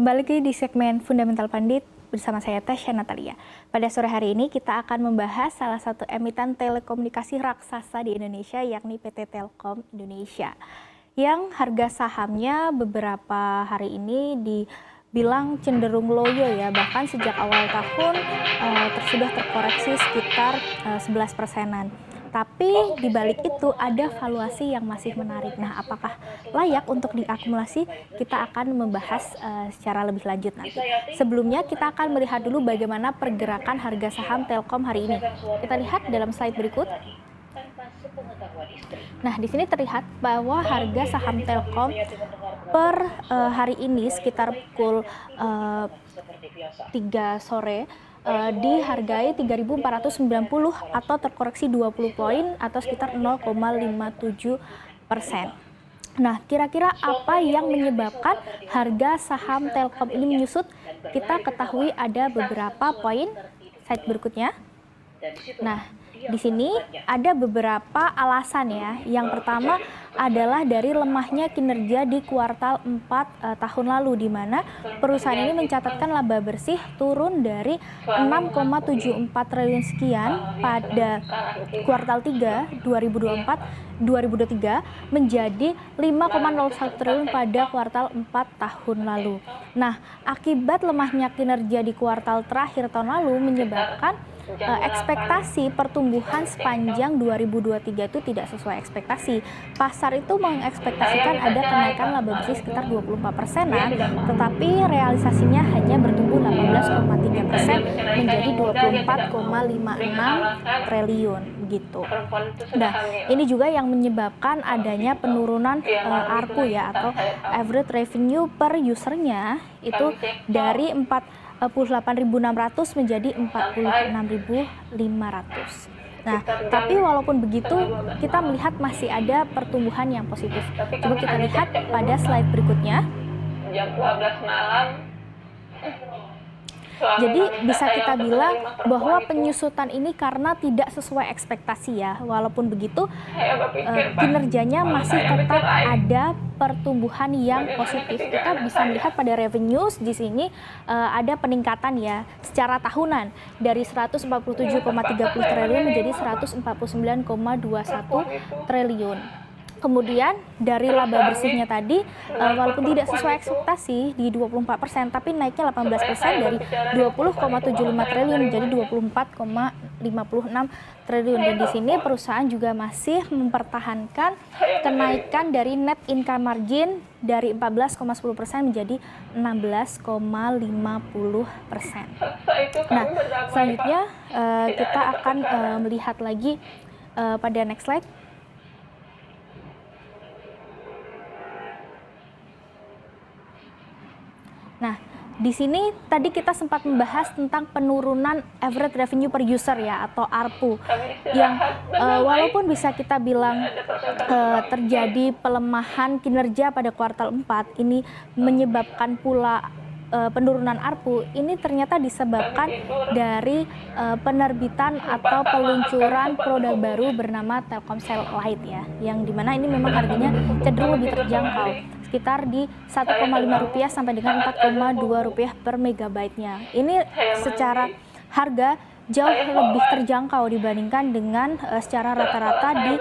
Kembali lagi di segmen Fundamental Pandit bersama saya Tasya Natalia. Pada sore hari ini kita akan membahas salah satu emiten telekomunikasi raksasa di Indonesia, yakni PT Telkom Indonesia, yang harga sahamnya beberapa hari ini dibilang cenderung loyo ya, bahkan sejak awal tahun sudah terkoreksi sekitar 11%-an. Tapi di balik itu ada valuasi yang masih menarik. Nah, apakah layak untuk diakumulasi? Kita akan membahas secara lebih lanjut nanti. Sebelumnya kita akan melihat dulu bagaimana pergerakan harga saham Telkom hari ini. Kita lihat dalam slide berikut. Nah, di sini terlihat bahwa harga saham Telkom per hari ini sekitar pukul 3 sore dihargai 3.490 atau terkoreksi 20 poin atau sekitar 0,57%. Nah, kira-kira apa yang menyebabkan harga saham Telkom ini menyusut? Kita ketahui ada beberapa poin. Slide berikutnya. Nah, di sini ada beberapa alasan ya. Yang pertama adalah dari lemahnya kinerja di kuartal 4 tahun lalu, di mana perusahaan ini mencatatkan laba bersih turun dari 6,74 triliun sekian pada kuartal 3 2023 menjadi 5,01 triliun pada kuartal 4 tahun lalu. Nah, akibat lemahnya kinerja di kuartal terakhir tahun lalu menyebabkan ekspektasi pertumbuhan sepanjang 2023 itu tidak sesuai ekspektasi. Pasar itu mengekspektasikan ada kenaikan laba bersih sekitar 24%-an, tetapi realisasinya hanya bertumbuh 18,3% menjadi 24,56 triliun gitu. Nah, ini juga yang menyebabkan adanya penurunan ARPU ya, atau average revenue per usernya itu dari 48.600 menjadi 46.500. Nah, tapi walaupun begitu kita melihat masih ada pertumbuhan yang positif. Coba kita lihat pada slide berikutnya. Jam 12 malam. Jadi bisa kita bilang bahwa penyusutan ini karena tidak sesuai ekspektasi ya. Walaupun begitu kinerjanya masih tetap ada pertumbuhan yang positif. Kita bisa melihat pada revenues di sini ada peningkatan ya secara tahunan dari 147,30 triliun menjadi 149,21 triliun. Kemudian dari laba bersihnya tadi walaupun tidak sesuai ekspektasi di 24%, tapi naiknya 18% dari 20,75 triliun menjadi 24,56 triliun. Dan di sini perusahaan juga masih mempertahankan kenaikan dari net income margin dari 14,10% menjadi 16,50%. Nah, selanjutnya kita akan melihat lagi pada next slide. Nah, di sini tadi kita sempat membahas tentang penurunan average revenue per user ya, atau ARPU, yang walaupun bisa kita bilang terjadi pelemahan kinerja pada kuartal 4 ini menyebabkan pula penurunan ARPU, ini ternyata disebabkan dari penerbitan atau peluncuran produk baru bernama Telkomsel Lite ya, yang dimana ini memang harganya cenderung lebih terjangkau, sekitar di Rp1,5 sampai dengan Rp4,2 per megabyte-nya. Ini secara harga jauh lebih terjangkau dibandingkan dengan secara rata-rata di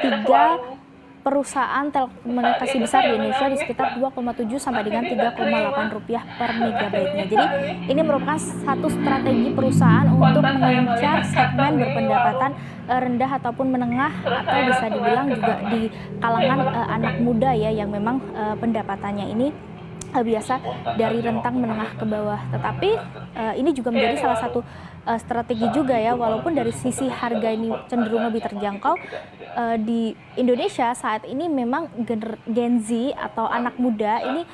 3 perusahaan telekomunikasi besar di Indonesia di sekitar 2,7 sampai dengan Rp3,8 per megabyte-nya. Jadi ini merupakan satu strategi perusahaan untuk mengincar segmen berpendapatan rendah ataupun menengah, atau bisa dibilang juga di kalangan anak muda ya, yang memang pendapatannya ini biasa dari rentang menengah ke bawah. Tetapi ini juga menjadi salah satu strategi juga ya, walaupun dari sisi harga ini cenderung lebih terjangkau. Di Indonesia saat ini memang Gen Z atau anak muda ini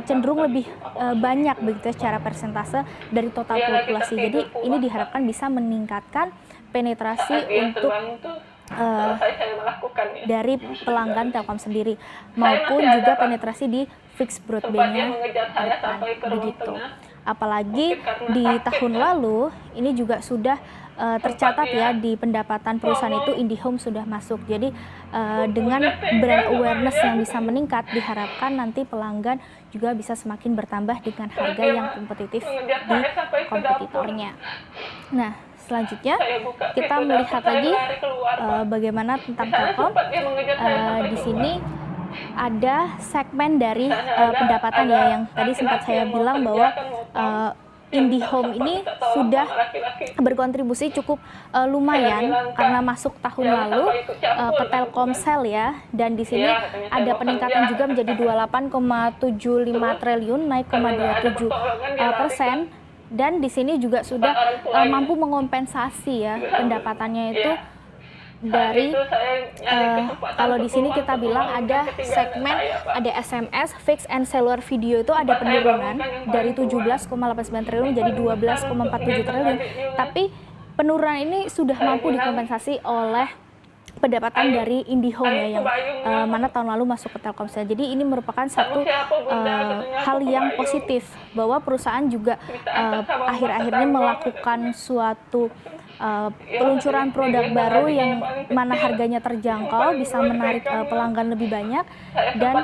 cenderung lebih banyak begitu secara persentase dari total populasi. Jadi ini diharapkan bisa meningkatkan penetrasi untuk dari pelanggan Telkom sendiri, maupun juga penetrasi di fixed Sempat dia broadband-nya mengejar ke saya depan, sampai ke ruang begitu. tengah. Apalagi Tapi karena di takut, tahun lalu ini juga sudah tercatat ya di pendapatan perusahaan itu IndiHome sudah masuk. Jadi dengan brand awareness yang bisa meningkat, diharapkan nanti pelanggan juga bisa semakin bertambah dengan harga yang kompetitif mengejar di saya sampai ke dapur. kompetitornya. Nah, selanjutnya Saya buka kita pintu melihat dapur, saya lagi lari keluar, Pak. bagaimana tentang Di sana Telkom. sempat dia mengejar saya sampai Di keluar. sini ada segmen dari Ada- pendapatan ada ya yang tadi sempat laki-laki saya yang mau bilang kerja bahwa kan mau IndiHome ini minta tolong sudah sama laki-laki. berkontribusi cukup lumayan Saya bilang, Kak, karena masuk tahun jangan lalu sampai ikut campur, ke gitu Telkomsel ya, dan di sini Iya, katanya saya ada mau peningkatan kerja. juga menjadi 28,75 triliun, naik Karena nggak ada 0,27 pertolongan, dia lari persen. Dan di sini juga sudah orang tuanya. mampu mengompensasi ya pendapatannya itu Iya. dari Saat itu saya nyari kesempatan kalau di untuk sini keluar kita untuk bilang uang ada ketinggalan segmen, saya, Pak. ada SMS, fix and cellular video itu ada Saya penurunan bangunkan yang dari paling tua. 17,89 triliun menjadi 12,47 triliun. Tapi penurunan ini sudah mampu dikompensasi oleh pendapatan dari IndiHome ya, yang mana tahun lalu masuk ke Telkomsel. Jadi ini merupakan satu hal yang positif bahwa perusahaan juga akhir-akhirnya melakukan suatu peluncuran produk baru yang mana harganya terjangkau, bisa menarik pelanggan lebih banyak, dan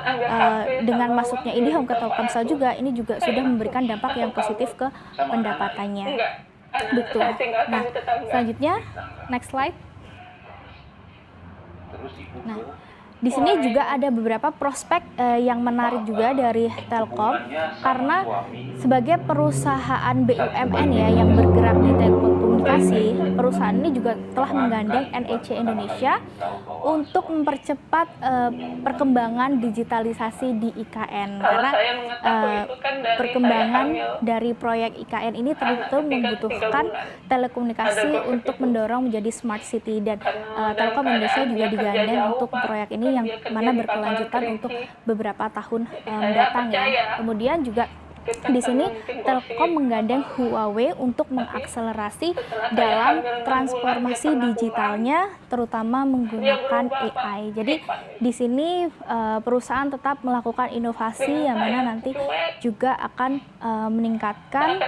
dengan masuknya IndiHome ke Telkomsel juga ini juga sudah memberikan dampak yang positif ke pendapatannya. Betul. Nah, selanjutnya next slide. Nah, di sini juga ada beberapa prospek yang menarik juga dari Telkom, karena sebagai perusahaan BUMN ya yang bergerak di telekomunikasi, perusahaan ini juga telah menggandeng NEC Indonesia untuk mempercepat perkembangan digitalisasi di IKN, karena perkembangan dari proyek IKN ini tentu membutuhkan telekomunikasi untuk mendorong menjadi smart city, dan Telkom Indonesia juga digandeng untuk proyek ini yang mana berkelanjutan untuk beberapa tahun mendatang ya. Kemudian juga di sini Telkom menggandeng Huawei untuk mengakselerasi dalam transformasi digitalnya, terutama menggunakan AI. Jadi di sini perusahaan tetap melakukan inovasi yang mana nanti juga akan meningkatkan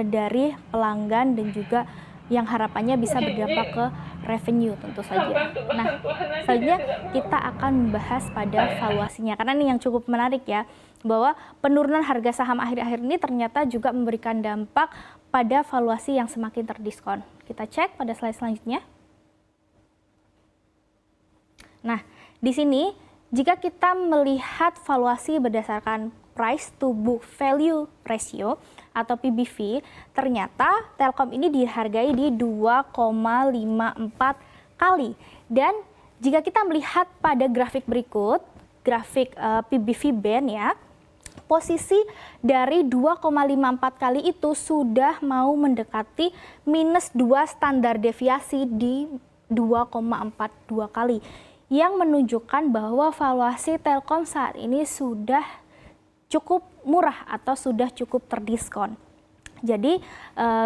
dari pelanggan dan juga yang harapannya bisa berdampak ke revenue tentu saja. Nah, selanjutnya kita akan membahas pada valuasinya, karena ini yang cukup menarik ya, bahwa penurunan harga saham akhir-akhir ini ternyata juga memberikan dampak pada valuasi yang semakin terdiskon. Kita cek pada slide selanjutnya. Nah, di sini jika kita melihat valuasi berdasarkan price to book value ratio atau PBV, ternyata Telkom ini dihargai di 2,54 kali. Dan jika kita melihat pada grafik berikut, grafik PBV band ya, posisi dari 2,54 kali itu sudah mau mendekati minus 2 standar deviasi di 2,42 kali, yang menunjukkan bahwa valuasi Telkom saat ini sudah cukup murah atau sudah cukup terdiskon. Jadi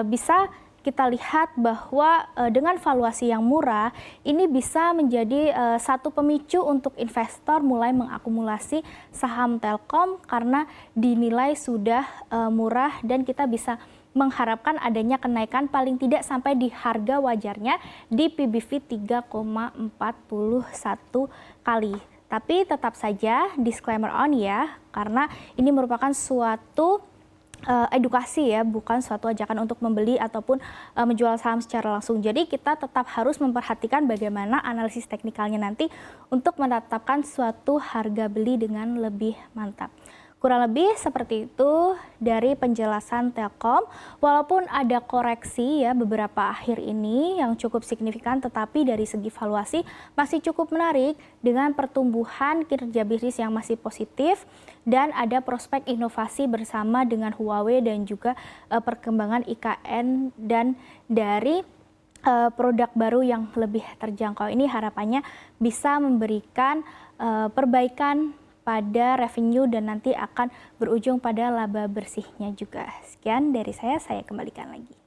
bisa kita lihat bahwa dengan valuasi yang murah ini bisa menjadi satu pemicu untuk investor mulai mengakumulasi saham Telkom karena dinilai sudah murah, dan kita bisa mengharapkan adanya kenaikan paling tidak sampai di harga wajarnya di PBV 3,41 kali. Tapi tetap saja disclaimer on ya, karena ini merupakan suatu edukasi ya, bukan suatu ajakan untuk membeli ataupun menjual saham secara langsung. Jadi kita tetap harus memperhatikan bagaimana analisis teknikalnya nanti untuk menetapkan suatu harga beli dengan lebih mantap. Kurang lebih seperti itu dari penjelasan Telkom. Walaupun ada koreksi ya beberapa akhir ini yang cukup signifikan, tetapi dari segi valuasi masih cukup menarik dengan pertumbuhan kinerja bisnis yang masih positif, dan ada prospek inovasi bersama dengan Huawei dan juga perkembangan IKN, dan dari produk baru yang lebih terjangkau ini harapannya bisa memberikan perbaikan pada revenue dan nanti akan berujung pada laba bersihnya juga. Sekian dari saya kembalikan lagi.